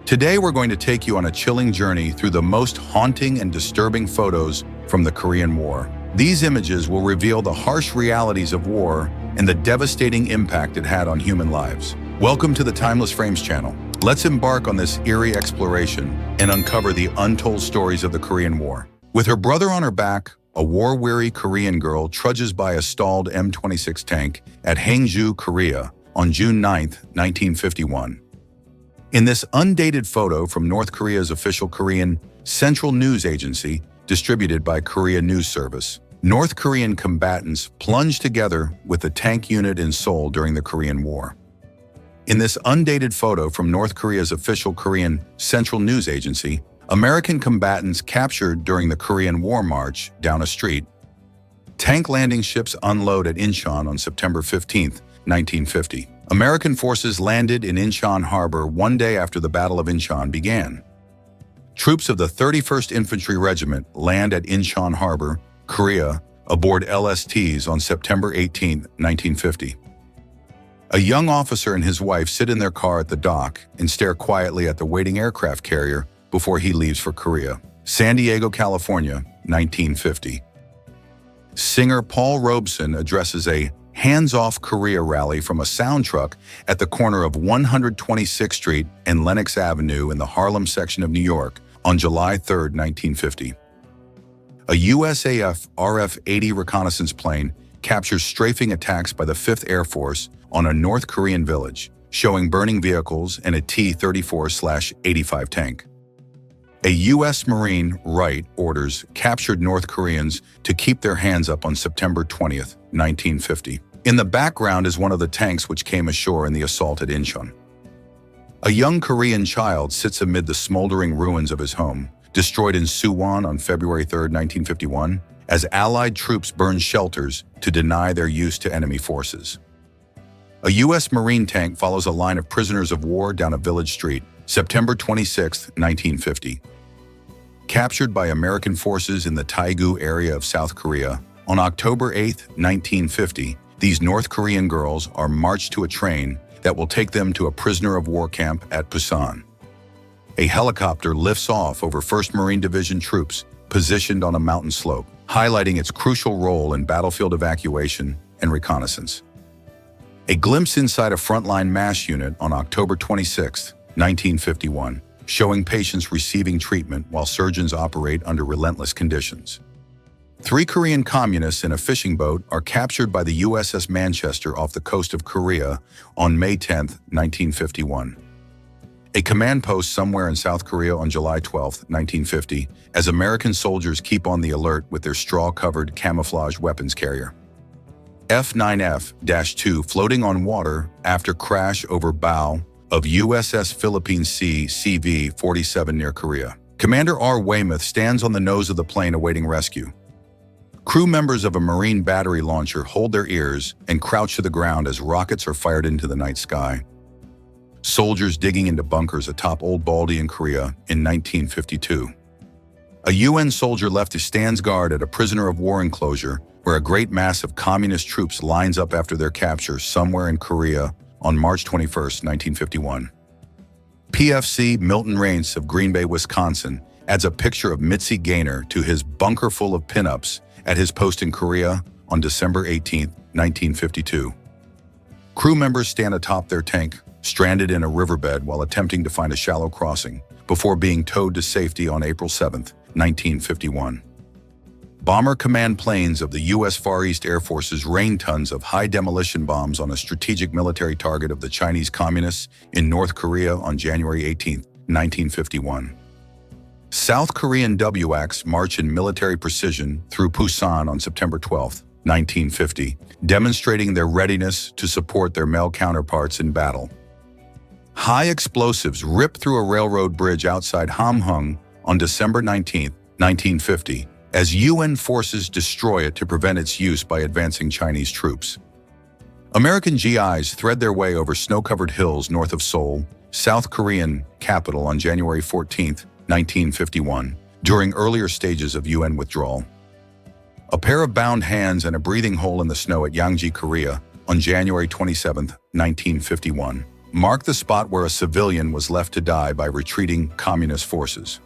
Today we're going to take you on a chilling journey through the most haunting and disturbing photos from the Korean War. These images will reveal the harsh realities of war and the devastating impact it had on human lives. Welcome to the Timeless Frames channel. Let's embark on this eerie exploration and uncover the untold stories of the Korean War. With her brother on her back, a war-weary Korean girl trudges by a stalled M-26 tank at Hangju, Korea on June 9, 1951. In this undated photo from North Korea's official Korean Central News Agency, distributed by Korea News Service, North Korean combatants plunged together with the tank unit in Seoul during the Korean War. In this undated photo from North Korea's official Korean Central News Agency, American combatants captured during the Korean War march down a street. Tank landing ships unload at Incheon on September 15, 1950. American forces landed in Incheon Harbor one day after the Battle of Incheon began. Troops of the 31st Infantry Regiment land at Incheon Harbor, Korea, aboard LSTs on September 18, 1950. A young officer and his wife sit in their car at the dock and stare quietly at the waiting aircraft carrier before he leaves for Korea. San Diego, California, 1950. Singer Paul Robeson addresses a hands-off Korea rally from a sound truck at the corner of 126th Street and Lenox Avenue in the Harlem section of New York on July 3, 1950. A USAF RF-80 reconnaissance plane captures strafing attacks by the 5th Air Force on a North Korean village, showing burning vehicles and a T-34/85 tank. A U.S. Marine Wright orders captured North Koreans to keep their hands up on September 20, 1950. In the background is one of the tanks which came ashore in the assault at Incheon. A young Korean child sits amid the smoldering ruins of his home, destroyed in Suwon on February 3, 1951, as Allied troops burn shelters to deny their use to enemy forces. A U.S. Marine tank follows a line of prisoners of war down a village street, September 26, 1950. Captured by American forces in the Taegu area of South Korea, on October 8, 1950, these North Korean girls are marched to a train that will take them to a prisoner of war camp at Busan. A helicopter lifts off over 1st Marine Division troops positioned on a mountain slope, highlighting its crucial role in battlefield evacuation and reconnaissance. A glimpse inside a Frontline MASH unit on October 26, 1951, showing patients receiving treatment while surgeons operate under relentless conditions. 3 Korean communists in a fishing boat are captured by the USS Manchester off the coast of Korea on May 10, 1951. A command post somewhere in South Korea on July 12, 1950, as American soldiers keep on the alert with their straw-covered camouflage weapons carrier. F-9F-2 floating on water after crash over bow of USS Philippines Sea CV-47 near Korea. Commander R. Weymouth stands on the nose of the plane awaiting rescue. Crew members of a Marine battery launcher hold their ears and crouch to the ground as rockets are fired into the night sky. Soldiers digging into bunkers atop Old Baldy in Korea in 1952. A UN soldier left who stands guard at a prisoner of war enclosure where a great mass of communist troops lines up after their capture somewhere in Korea on March 21, 1951. PFC Milton Raines of Green Bay, Wisconsin adds a picture of Mitzi Gaynor to his bunker full of pinups at his post in Korea on December 18, 1952. Crew members stand atop their tank, stranded in a riverbed while attempting to find a shallow crossing, before being towed to safety on April 7, 1951. Bomber command planes of the U.S. Far East Air Forces rain tons of high demolition bombs on a strategic military target of the Chinese Communists in North Korea on January 18, 1951. South Korean WACs march in military precision through Busan on September 12, 1950, demonstrating their readiness to support their male counterparts in battle. High explosives rip through a railroad bridge outside Hamhung on December 19, 1950, as UN forces destroy it to prevent its use by advancing Chinese troops. American GIs thread their way over snow-covered hills north of Seoul, South Korean capital, on January 14, 1951, during earlier stages of UN withdrawal. A pair of bound hands and a breathing hole in the snow at Yangji, Korea, on January 27, 1951, mark the spot where a civilian was left to die by retreating communist forces.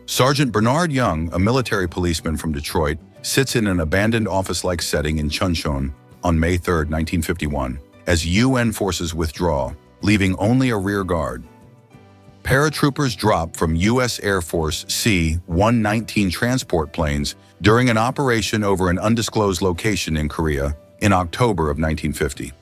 Sergeant Bernard Young, a military policeman from Detroit, sits in an abandoned office-like setting in Chuncheon on May 3, 1951, as UN forces withdraw, leaving only a rear guard. Paratroopers drop from U.S. Air Force C-119 transport planes during an operation over an undisclosed location in Korea in October of 1950.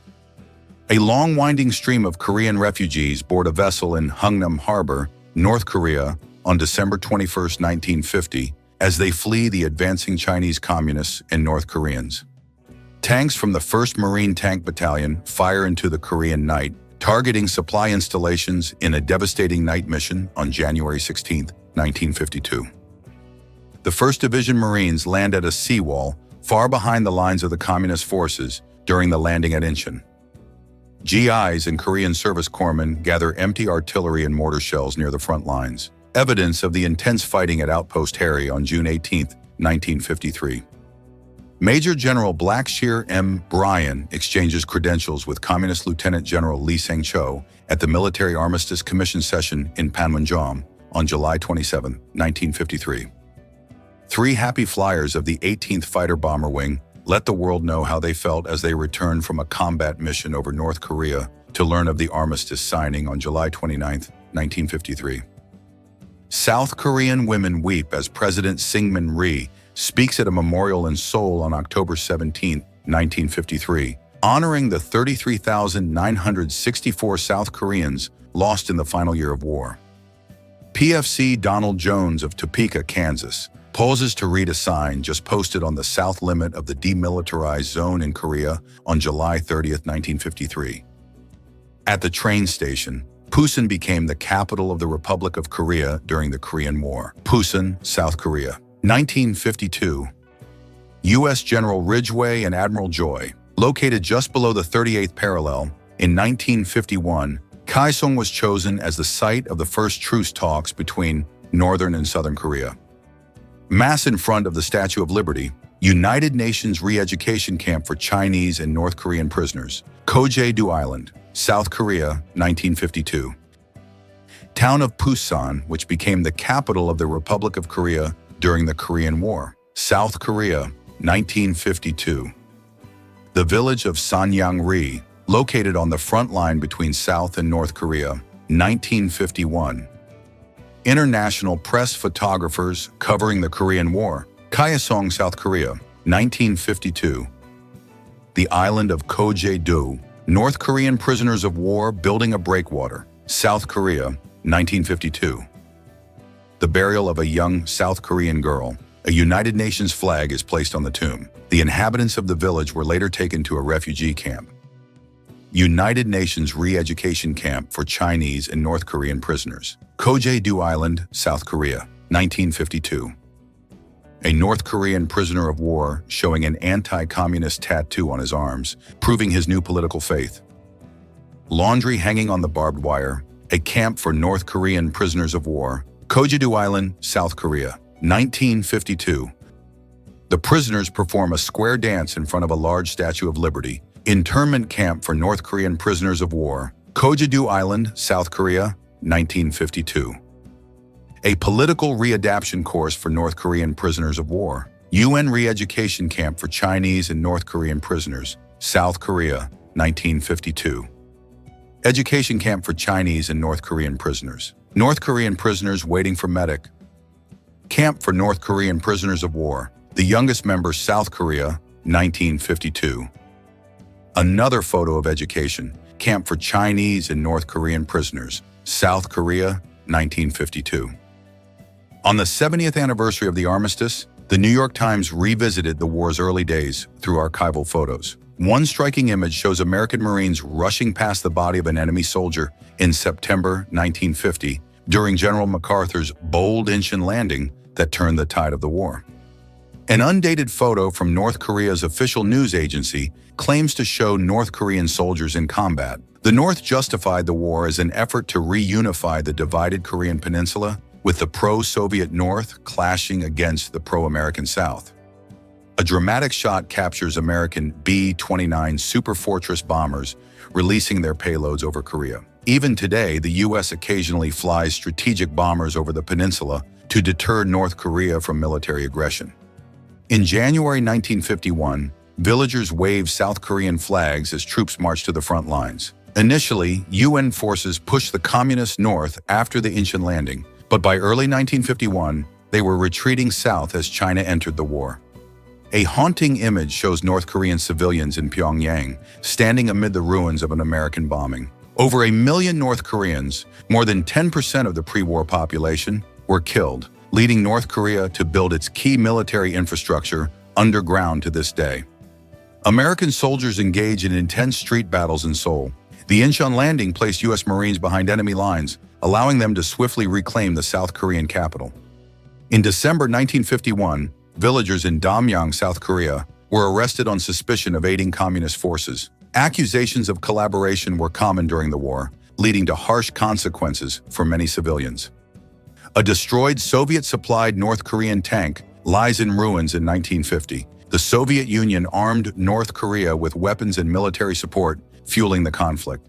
A long winding stream of Korean refugees board a vessel in Hungnam Harbor, North Korea, on December 21, 1950, as they flee the advancing Chinese communists and North Koreans. Tanks from the 1st Marine Tank Battalion fire into the Korean night, targeting supply installations in a devastating night mission on January 16, 1952. The 1st Division Marines land at a seawall far behind the lines of the Communist forces during the landing at Incheon. GIs and Korean service corpsmen gather empty artillery and mortar shells near the front lines, evidence of the intense fighting at Outpost Harry on June 18, 1953. Major General Blackshear M. Bryan exchanges credentials with Communist Lieutenant General Lee Sang-cho at the Military Armistice Commission session in Panmunjom on July 27, 1953. 3 happy flyers of the 18th Fighter Bomber Wing let the world know how they felt as they returned from a combat mission over North Korea to learn of the armistice signing on July 29, 1953. South Korean women weep as President Syngman Rhee speaks at a memorial in Seoul on October 17, 1953, honoring the 33,964 South Koreans lost in the final year of war. PFC Donald Jones of Topeka, Kansas, pauses to read a sign just posted on the south limit of the demilitarized zone in Korea on July 30, 1953. At the train station, Pusan became the capital of the Republic of Korea during the Korean War. Pusan, South Korea. 1952. U.S. General Ridgway and Admiral Joy, located just below the 38th parallel, in 1951, Kaesong was chosen as the site of the first truce talks between Northern and Southern Korea. Mass in front of the Statue of Liberty, United Nations Re-Education Camp for Chinese and North Korean prisoners, Kojedu Island, South Korea, 1952. Town of Pusan, which became the capital of the Republic of Korea during the Korean War, South Korea, 1952. The village of Sanyang-ri, located on the front line between South and North Korea, 1951. International press photographers covering the Korean War, Kaesong, South Korea, 1952. The island of Kojedu, North Korean prisoners of war building a breakwater, South Korea, 1952. The burial of a young South Korean girl. A United Nations flag is placed on the tomb. The inhabitants of the village were later taken to a refugee camp. United Nations Re-Education Camp for Chinese and North Korean prisoners. Kojedu Island, South Korea, 1952. A North Korean prisoner of war showing an anti-communist tattoo on his arms, proving his new political faith. Laundry hanging on the barbed wire. A camp for North Korean prisoners of war. Kojedu Island, South Korea, 1952. The prisoners perform a square dance in front of a large Statue of Liberty. Internment camp for North Korean prisoners of war. Kojedu Island, South Korea, 1952. A political readaptation course for North Korean prisoners of war. UN Re-Education Camp for Chinese and North Korean prisoners. South Korea, 1952. Education camp for Chinese and North Korean prisoners. North Korean prisoners waiting for medic. Camp for North Korean prisoners of war. The youngest member, South Korea, 1952. Another photo of education. Camp for Chinese and North Korean prisoners. South Korea, 1952. On the 70th anniversary of the armistice, the New York Times revisited the war's early days through archival photos. One striking image shows American Marines rushing past the body of an enemy soldier in September 1950 during General MacArthur's bold Incheon landing that turned the tide of the war. An undated photo from North Korea's official news agency claims to show North Korean soldiers in combat. The North justified the war as an effort to reunify the divided Korean peninsula, with the pro-Soviet North clashing against the pro-American South. A dramatic shot captures American B-29 Superfortress bombers releasing their payloads over Korea. Even today, the U.S. occasionally flies strategic bombers over the peninsula to deter North Korea from military aggression. In January 1951, villagers waved South Korean flags as troops marched to the front lines. Initially, UN forces pushed the communists north after the Incheon landing, but by early 1951, they were retreating south as China entered the war. A haunting image shows North Korean civilians in Pyongyang standing amid the ruins of an American bombing. Over 1 million North Koreans, more than 10% of the pre-war population, were killed, leading North Korea to build its key military infrastructure underground to this day. American soldiers engaged in intense street battles in Seoul. The Incheon landing placed U.S. Marines behind enemy lines, allowing them to swiftly reclaim the South Korean capital. In December 1951, villagers in Damyang, South Korea, were arrested on suspicion of aiding communist forces. Accusations of collaboration were common during the war, leading to harsh consequences for many civilians. A destroyed Soviet-supplied North Korean tank lies in ruins in 1950. The Soviet Union armed North Korea with weapons and military support, fueling the conflict.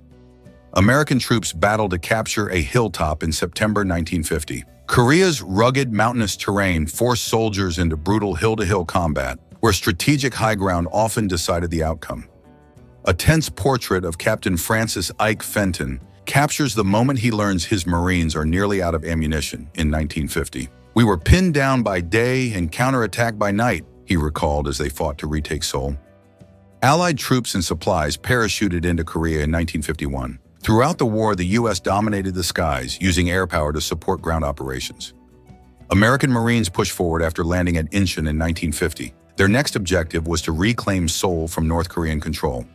American troops battled to capture a hilltop in September 1950. Korea's rugged mountainous terrain forced soldiers into brutal hill-to-hill combat, where strategic high ground often decided the outcome. A tense portrait of Captain Francis Ike Fenton captures the moment he learns his Marines are nearly out of ammunition in 1950. "We were pinned down by day and counterattacked by night," he recalled as they fought to retake Seoul. Allied troops and supplies parachuted into Korea in 1951. Throughout the war, the U.S. dominated the skies, using air power to support ground operations. American Marines pushed forward after landing at Incheon in 1950. Their next objective was to reclaim Seoul from North Korean control.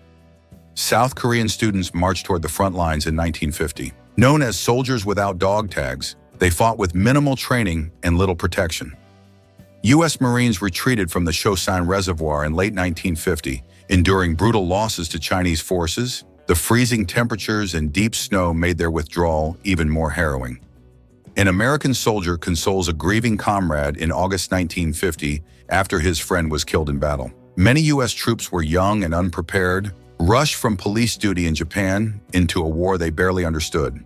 South Korean students marched toward the front lines in 1950. Known as soldiers without dog tags, they fought with minimal training and little protection. U.S. Marines retreated from the Chosin Reservoir in late 1950, enduring brutal losses to Chinese forces. The freezing temperatures and deep snow made their withdrawal even more harrowing. An American soldier consoles a grieving comrade in August 1950 after his friend was killed in battle. Many U.S. troops were young and unprepared, rushed from police duty in Japan into a war they barely understood.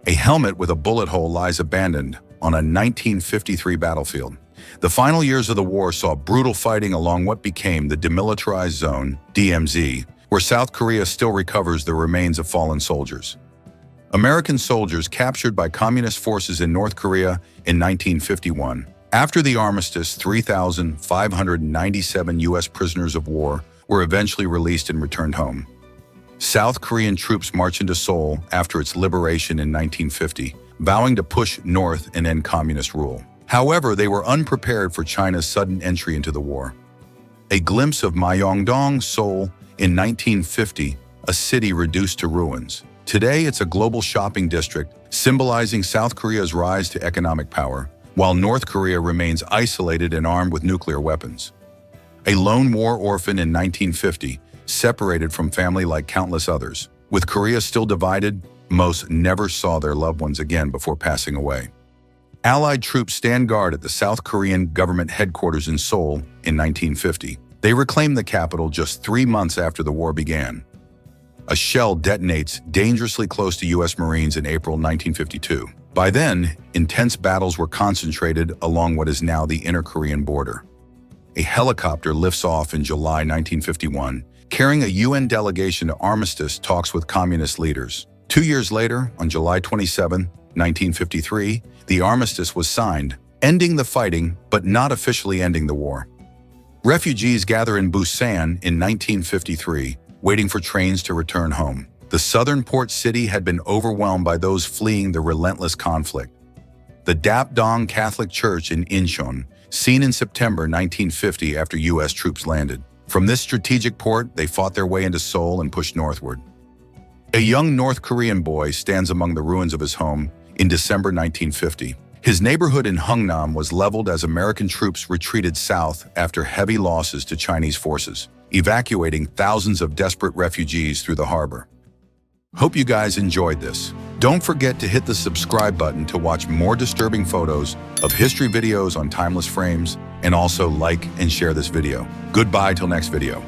A helmet with a bullet hole lies abandoned on a 1953 battlefield. The final years of the war saw brutal fighting along what became the Demilitarized Zone, DMZ, where South Korea still recovers the remains of fallen soldiers. American soldiers captured by communist forces in North Korea in 1951. After the armistice, 3,597 U.S. prisoners of war were eventually released and returned home. South Korean troops marched into Seoul after its liberation in 1950, vowing to push north and end communist rule. However, they were unprepared for China's sudden entry into the war. A glimpse of Myeongdong, Seoul, in 1950, a city reduced to ruins. Today, it's a global shopping district, symbolizing South Korea's rise to economic power, while North Korea remains isolated and armed with nuclear weapons. A lone war orphan in 1950, separated from family like countless others. With Korea still divided, most never saw their loved ones again before passing away. Allied troops stand guard at the South Korean government headquarters in Seoul in 1950. They reclaimed the capital just 3 months after the war began. A shell detonates dangerously close to U.S. Marines in April 1952. By then, intense battles were concentrated along what is now the inner Korean border. A helicopter lifts off in July 1951, carrying a UN delegation to armistice talks with communist leaders. 2 years later, on July 27, 1953, the armistice was signed, ending the fighting but not officially ending the war. Refugees gather in Busan in 1953, waiting for trains to return home. The southern port city had been overwhelmed by those fleeing the relentless conflict. The Dapdong Catholic Church in Incheon, seen in September 1950 after U.S. troops landed. From this strategic port, they fought their way into Seoul and pushed northward. A young North Korean boy stands among the ruins of his home in December 1950. His neighborhood in Hungnam was leveled as American troops retreated south after heavy losses to Chinese forces, evacuating thousands of desperate refugees through the harbor. Hope you guys enjoyed this. Don't forget to hit the subscribe button to watch more disturbing photos of history videos on timeless frames, and also like and share this video. Goodbye till next video.